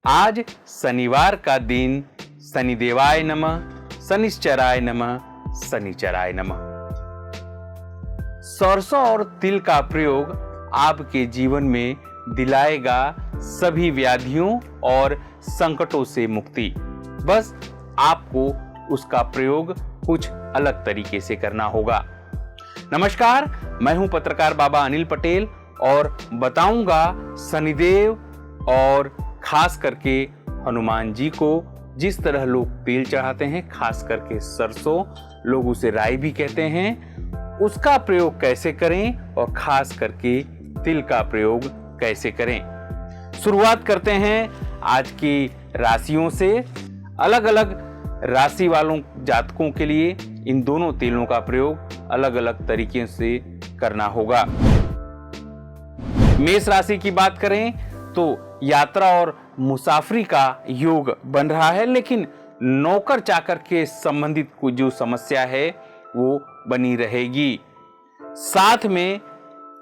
आज शनिवार का दिन, शनिदेवाय नमः, शनिश्चराय नमः, शनिचराय नमः। सरसों और तिल का प्रयोग आपके जीवन में दिलाएगा सभी व्याधियों और संकटों से मुक्ति। बस आपको उसका प्रयोग कुछ अलग तरीके से करना होगा। नमस्कार, मैं हूं पत्रकार बाबा अनिल पटेल और बताऊंगा शनिदेव और खास करके हनुमान जी को जिस तरह लोग तेल चढ़ाते हैं, खास करके सरसों, लोग उसे राई भी कहते हैं, उसका प्रयोग कैसे करें और खास करके तिल का प्रयोग कैसे करें। शुरुआत करते हैं आज की राशियों से। अलग अलग राशि वालों जातकों के लिए इन दोनों तेलों का प्रयोग अलग अलग तरीके से करना होगा। मेष राशि की बात करें तो यात्रा और मुसाफरी का योग बन रहा है, लेकिन नौकर चाकर के संबंधित कुछ जो समस्या है वो बनी रहेगी। साथ में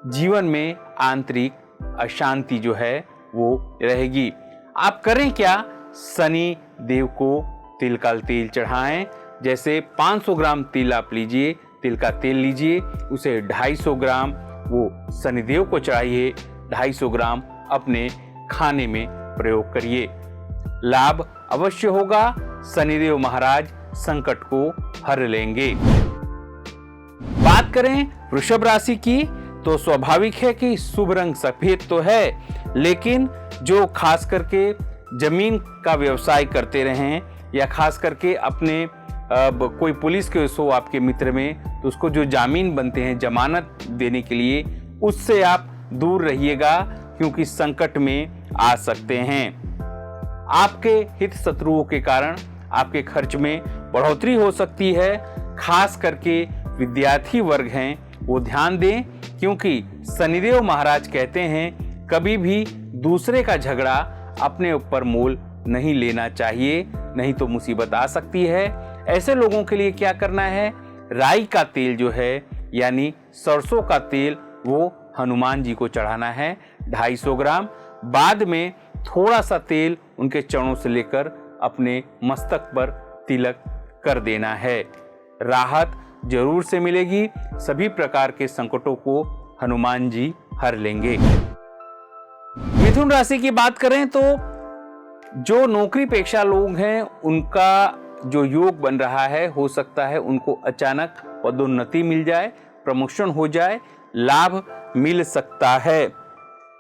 जीवन में आंतरिक अशांति जो है वो रहेगी। आप करें क्या? शनि देव को तिल का तेल चढ़ाएं। जैसे 500 ग्राम तिल आप लीजिए, तिल का तेल लीजिए, उसे 250 ग्राम वो शनिदेव को चढ़ाइए, 250 ग्राम अपने खाने में प्रयोग करिए। लाभ अवश्य होगा। शनिदेव महाराज संकट को हर लेंगे। बात करें वृषभ राशि की तो स्वाभाविक है कि शुभ रंग सफेद तो है, लेकिन जो खास करके जमीन का व्यवसाय करते रहें या खास करके अपने कोई पुलिस के हो आपके मित्र में, तो उसको जो जामीन बनते हैं जमानत देने के लिए, उससे आप दूर रहिएगा क्योंकि संकट में आ सकते हैं। आपके हित शत्रुओं के कारण आपके खर्च में बढ़ोतरी हो सकती है। खास करके विद्यार्थी वर्ग हैं वो ध्यान दें, क्योंकि शनिदेव महाराज कहते हैं कभी भी दूसरे का झगड़ा अपने ऊपर मोल नहीं लेना चाहिए, नहीं तो मुसीबत आ सकती है। ऐसे लोगों के लिए क्या करना है? राई का तेल जो है यानी सरसों का तेल वो हनुमान जी को चढ़ाना है 250 ग्राम। बाद में थोड़ा सा तेल उनके चरणों से लेकर अपने मस्तक पर तिलक कर देना है। राहत जरूर से मिलेगी। सभी प्रकार के संकटों को हनुमान जी हर लेंगे। मिथुन राशि की बात करें तो जो नौकरी पेशा लोग हैं उनका जो योग बन रहा है, हो सकता है उनको अचानक पदोन्नति मिल जाए, प्रमोशन हो जाए, लाभ मिल सकता है।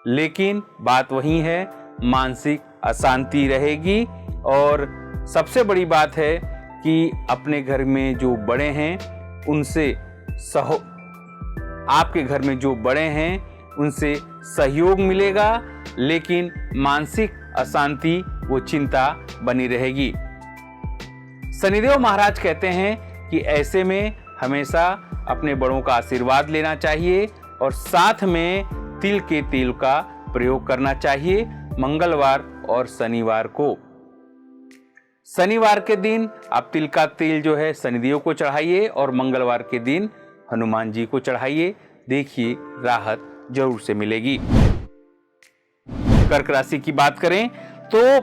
लेकिन बात वही है, मानसिक अशांति रहेगी। और सबसे बड़ी बात है कि अपने घर में जो बड़े हैं उनसे आपके घर में जो बड़े हैं उनसे सहयोग मिलेगा, लेकिन मानसिक अशांति वो चिंता बनी रहेगी। शनिदेव महाराज कहते हैं कि ऐसे में हमेशा अपने बड़ों का आशीर्वाद लेना चाहिए और साथ में तिल के तेल का प्रयोग करना चाहिए मंगलवार और शनिवार को। शनिवार के दिन आप तिल का तेल जो है शनिदेव को चढ़ाइए और मंगलवार के दिन हनुमान जी को चढ़ाइए। देखिए राहत जरूर से मिलेगी। कर्क राशि की बात करें तो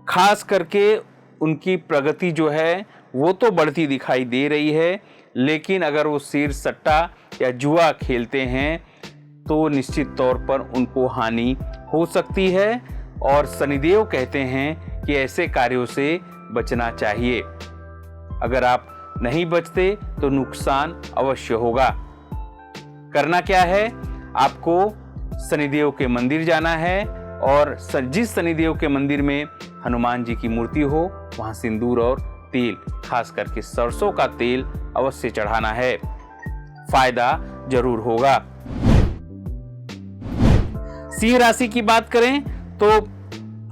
खास करके उनकी प्रगति जो है वो तो बढ़ती दिखाई दे रही है, लेकिन अगर वो शेर सट्टा या जुआ खेलते हैं तो निश्चित तौर पर उनको हानि हो सकती है और शनिदेव कहते हैं कि ऐसे कार्यों से बचना चाहिए। अगर आप नहीं बचते तो नुकसान अवश्य होगा। करना क्या है? आपको शनिदेव के मंदिर जाना है और जिस शनिदेव के मंदिर में हनुमान जी की मूर्ति हो वहां सिंदूर और तेल, खास करके सरसों का तेल अवश्य चढ़ाना है। फायदा जरूर होगा। सिंह राशि की बात करें तो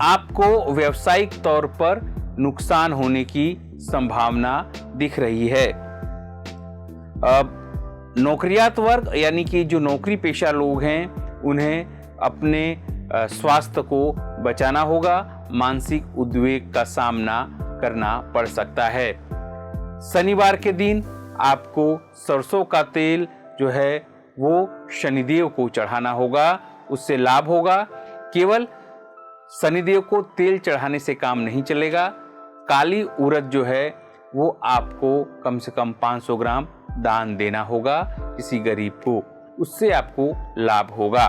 आपको व्यावसायिक तौर पर नुकसान होने की संभावना दिख रही है। नौकरियात वर्ग यानी कि जो नौकरी पेशा लोग हैं उन्हें अपने स्वास्थ्य को बचाना होगा। मानसिक उद्वेग का सामना करना पड़ सकता है। शनिवार के दिन आपको सरसों का तेल जो है वो शनिदेव को चढ़ाना होगा, उससे लाभ होगा। केवल शनिदेव को तेल चढ़ाने से काम नहीं चलेगा। काली उड़द जो है वो आपको कम से कम 500 ग्राम दान देना होगा किसी गरीब को, उससे आपको लाभ होगा।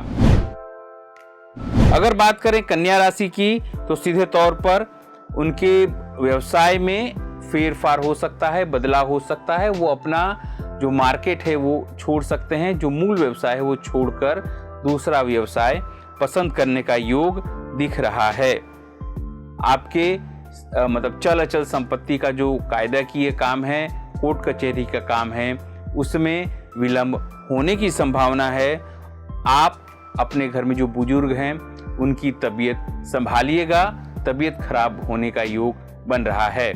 अगर बात करें कन्या राशि की तो सीधे तौर पर उनके व्यवसाय में फेरफार हो सकता है, बदलाव हो सकता है। वो अपना जो मार्केट है वो छोड़ सकते हैं, जो मूल व्यवसाय है वो छोड़कर दूसरा व्यवसाय पसंद करने का योग दिख रहा है। आपके मतलब चल अचल संपत्ति का जो कायदा की ये काम है, कोर्ट कचहरी का काम है, उसमें विलंब होने की संभावना है। आप अपने घर में जो बुजुर्ग हैं उनकी तबीयत संभालिएगा, तबीयत खराब होने का योग बन रहा है।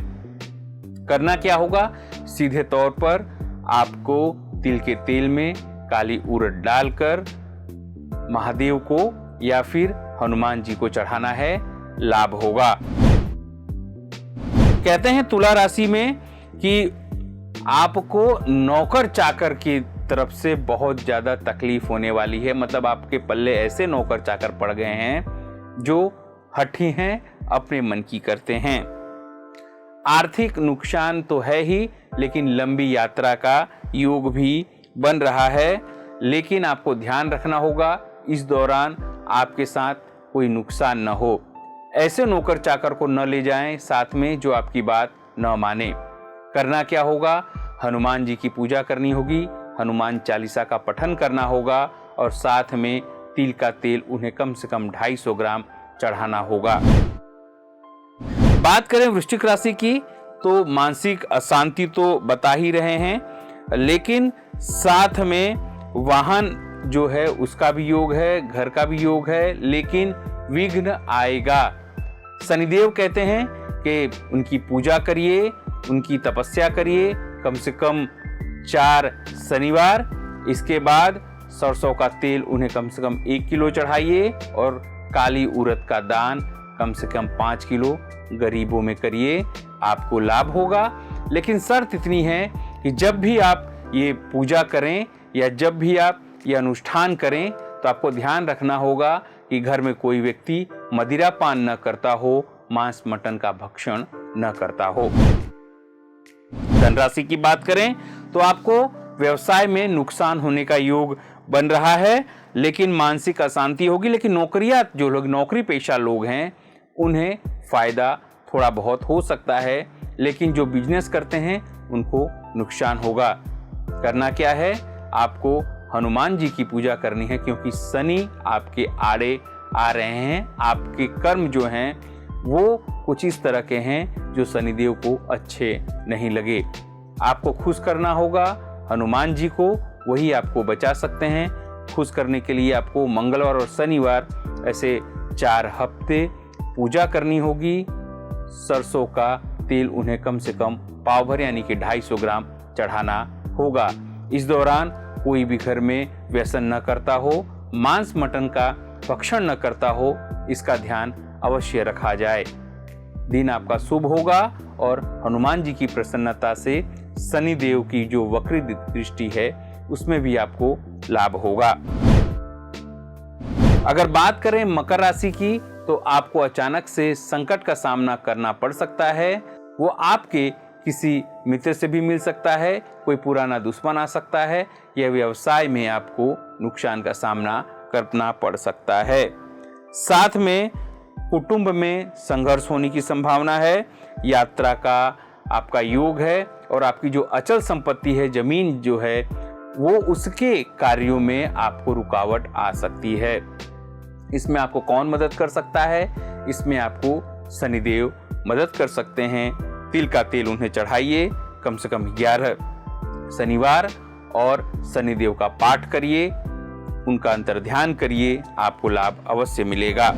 करना क्या होगा? सीधे तौर पर आपको तिल के तेल में काली उड़द डालकर महादेव को या फिर हनुमान जी को चढ़ाना है, लाभ होगा। कहते हैं तुला राशि में कि आपको नौकर चाकर की तरफ से बहुत ज्यादा तकलीफ होने वाली है। मतलब आपके पल्ले ऐसे नौकर चाकर पड़ गए हैं जो हठी हैं, अपने मन की करते हैं। आर्थिक नुकसान तो है ही, लेकिन लंबी यात्रा का योग भी बन रहा है। लेकिन आपको ध्यान रखना होगा इस दौरान आपके साथ कोई नुकसान न हो। ऐसे नौकर चाकर को न ले जाएं साथ में जो आपकी बात न माने। करना क्या होगा? हनुमान जी की पूजा करनी होगी, हनुमान चालीसा का पठन करना होगा और साथ में तिल का तेल उन्हें कम से कम 250 ग्राम चढ़ाना होगा। बात करें वृश्चिक राशि की तो मानसिक अशांति तो बता ही रहे हैं, लेकिन साथ में वाहन जो है उसका भी योग है, घर का भी योग है, लेकिन विघ्न आएगा। शनिदेव कहते हैं कि उनकी पूजा करिए, उनकी तपस्या करिए कम से कम 4 शनिवार। इसके बाद सरसों का तेल उन्हें कम से कम 1 किलो चढ़ाइए और काली उड़द का दान कम से कम 5 किलो गरीबों में करिए, आपको लाभ होगा। लेकिन शर्त इतनी है कि जब भी आप ये पूजा करें या जब भी आप ये अनुष्ठान करें तो आपको ध्यान रखना होगा कि घर में कोई व्यक्ति मदिरा पान न करता हो, मांस मटन का भक्षण न करता हो। धन राशि की बात करें तो आपको व्यवसाय में नुकसान होने का योग बन रहा है, लेकिन मानसिक अशांति होगी। लेकिन नौकरियां, जो लोग नौकरी पेशा लोग हैं उन्हें फायदा थोड़ा बहुत हो सकता है, लेकिन जो बिजनेस करते हैं उनको नुकसान होगा। करना क्या है? आपको हनुमान जी की पूजा करनी है, क्योंकि शनि आपके आड़े आ रहे हैं। आपके कर्म जो हैं वो कुछ इस तरह के हैं जो शनिदेव को अच्छे नहीं लगे। आपको खुश करना होगा हनुमान जी को, वही आपको बचा सकते हैं। खुश करने के लिए आपको मंगलवार और शनिवार ऐसे 4 हफ्ते पूजा करनी होगी। सरसों का तेल उन्हें कम से कम पाव भर यानी कि 250 ग्राम चढ़ाना होगा। इस दौरान कोई भी घर में व्यसन न करता हो, मांस मटन का भक्षण न करता हो, इसका ध्यान अवश्य रखा जाए। दिन आपका शुभ होगा और हनुमान जी की प्रसन्नता से शनिदेव की जो वक्री दृष्टि है उसमें भी आपको लाभ होगा। अगर बात करें मकर राशि की तो आपको अचानक से संकट का सामना करना पड़ सकता है। वो आपके किसी मित्र से भी मिल सकता है, कोई पुराना दुश्मन आ सकता है, या व्यवसाय में आपको नुकसान का सामना करना पड़ सकता है। साथ में कुटुंब में संघर्ष होने की संभावना है। यात्रा का आपका योग है और आपकी जो अचल संपत्ति है, जमीन जो है, वो उसके कार्यों में आपको रुकावट आ सकती है। इसमें आपको कौन मदद कर सकता है? इसमें आपको शनिदेव मदद कर सकते हैं। तिल का तेल उन्हें चढ़ाइए, कम से कम 11 शनिवार, और शनिदेव का पाठ करिए, उनका अंतर्ध्यान करिए, आपको लाभ अवश्य मिलेगा।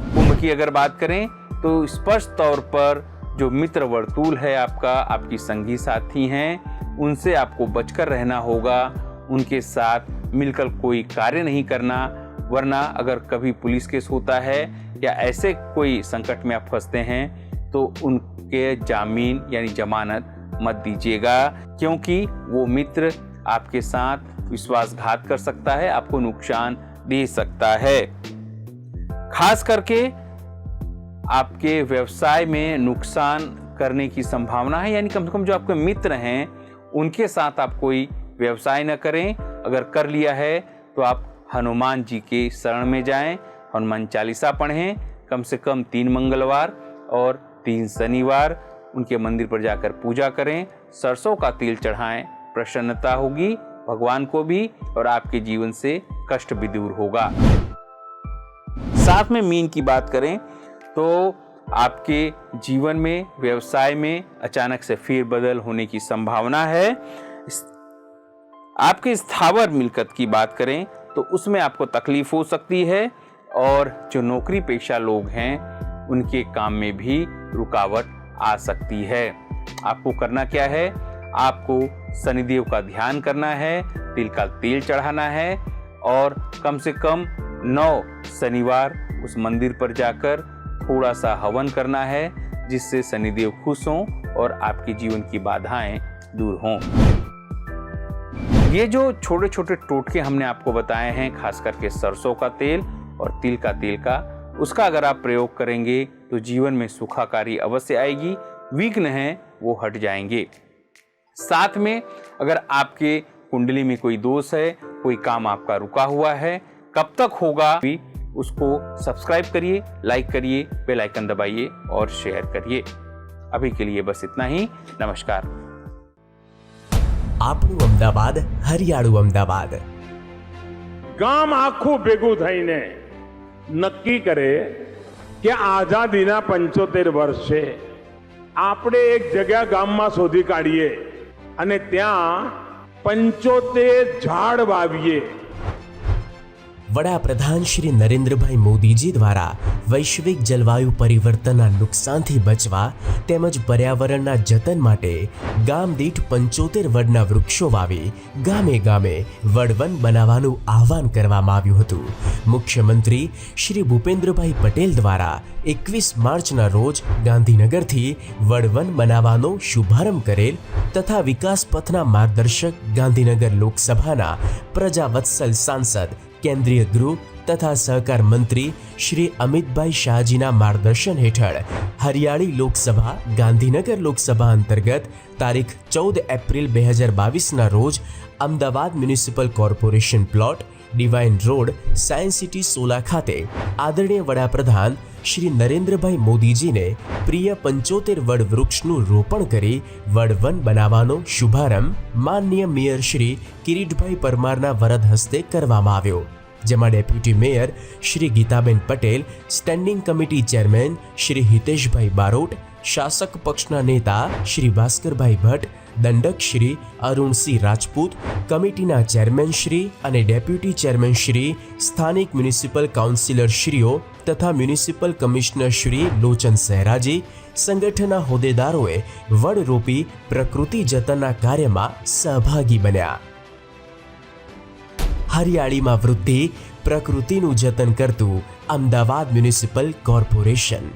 कुंभ की अगर बात करें तो स्पष्ट तौर पर जो मित्र वर्तुल है आपका, आपकी संगी साथी हैं, उनसे आपको बचकर रहना होगा। उनके साथ मिलकर कोई कार्य नहीं करना, वरना अगर कभी पुलिस केस होता है या ऐसे कोई संकट में आप फंसते हैं तो उनके जामीन यानी जमानत मत दीजिएगा, क्योंकि वो मित्र आपके साथ विश्वासघात कर सकता है, आपको नुकसान दे सकता है। खास करके आपके व्यवसाय में नुकसान करने की संभावना है, यानी कम से कम जो आपके मित्र हैं उनके साथ आप कोई व्यवसाय न करें। अगर कर लिया है तो आप हनुमान जी के शरण में जाएं, हनुमान चालीसा पढ़ें, कम से कम 3 मंगलवार और 3 शनिवार उनके मंदिर पर जाकर पूजा करें, सरसों का तेल चढ़ाएं, प्रसन्नता होगी भगवान को भी और आपके जीवन से कष्ट भी दूर होगा। साथ में मीन की बात करें तो आपके जीवन में व्यवसाय में अचानक से फेरबदल होने की संभावना है। आपके स्थावर मिलकत की बात करें तो उसमें आपको तकलीफ हो सकती है और जो नौकरी पेशा लोग हैं उनके काम में भी रुकावट आ सकती है। आपको करना क्या है, आपको शनिदेव का ध्यान करना है, तिल का तेल चढ़ाना है और कम से कम 9 शनिवार उस मंदिर पर जाकर थोड़ा सा हवन करना है, जिससे शनिदेव खुश हों और आपके जीवन की बाधाएं दूर हों। ये जो छोटे छोटे टोटके हमने आपको बताए हैं, खास करके सरसों का तेल और तिल का तेल का, उसका अगर आप प्रयोग करेंगे तो जीवन में सुखाकारी अवश्य आएगी, विघ्न हैं वो हट जाएंगे। साथ में अगर आपके कुंडली में कोई दोष है, कोई काम आपका रुका हुआ है, कब तक होगा, उसको सब्सक्राइब करिए, लाइक करिए, बेल आइकन दबाइए और शेयर करिए। अभी के लिए बस इतना ही। नमस्कार। આપણું અમદાવાદ હરિયાળું અમદાવાદ ગામ આખું ભેગું થઈને નક્કી કરે કે આઝાદીના 75 વર્ષ છે, આપણે એક જગ્યા ગામમાં શોધી કાઢીએ અને ત્યાં 75 ઝાડ વાવીએ। વડાપ્રધાન શ્રી નરેન્દ્રભાઈ મોદીજી દ્વારા વૈશ્વિક જલવાયુ પરિવર્તનના નુકસાનથી બચવા તેમજ પર્યાવરણના જતન માટે ગામ દીઠ 75 વડના વૃક્ષો વાવી ગામે ગામે વડવન બનાવવાનું આહવાન કરવામાં આવ્યું હતું। મુખ્યમંત્રી શ્રી ભૂપેન્દ્રભાઈ પટેલ દ્વારા 21 માર્ચના રોજ ગાંધીનગરથી વડવન બનાવવાનો શુભારંભ કરેલ તથા વિકાસ પથના માર્ગદર્શક ગાંધીનગર લોકસભાના પ્રજાવત્સલ સાંસદ केंद्रीय गृह तथा सहकार मंत्री श्री अमितभाई शाहजीना मार्गदर्शन हेठळ हरियाणी लोकसभा गांधीनगर लोकसभा अंतर्गत तारीख 14 एप्रिल 2022 ना रोज Ahmedabad municipal corporation plot divine road science city Sola खाते आदरणीय वडाप्रधान श्री नरेंद्रभाई मोदीजी ने प्रिय 75 वड वृक्षનું રોપણ કરી વડવન બનાવવાનો શુભારંભ માનનીય મેયર શ્રી કિરીટભાઈ પરમારના વરદ હસ્તે કરવામાં આવ્યો, જેમાં deputy mayor Shri Gitaben Patel, standing committee chairman Shri Hiteshbhai Barot, શાસક પક્ષના નેતા શ્રી ભાસ્કરભાઈ ભટ્ટ, દંડક શ્રી અરુણસિંહ રાજપૂત, કમિટીના ચેરમેન શ્રી અને ડેપ્યુટી ચેરમેન શ્રી, સ્થાનિક મ્યુનિસિપલ કાઉન્સિલર શ્રીઓ તથા મ્યુનિસિપલ કમિશનર શ્રી લોચન સહેરાજી, સંગઠનના હોદ્દેદારોએ વડ રોપી પ્રકૃતિ જતનના કાર્યમાં સહભાગી બન્યા। હરિયાળીમાં વૃદ્ધિ, પ્રકૃતિનું જતન કરતું અમદાવાદ મ્યુનિસિપલ કોર્પોરેશન।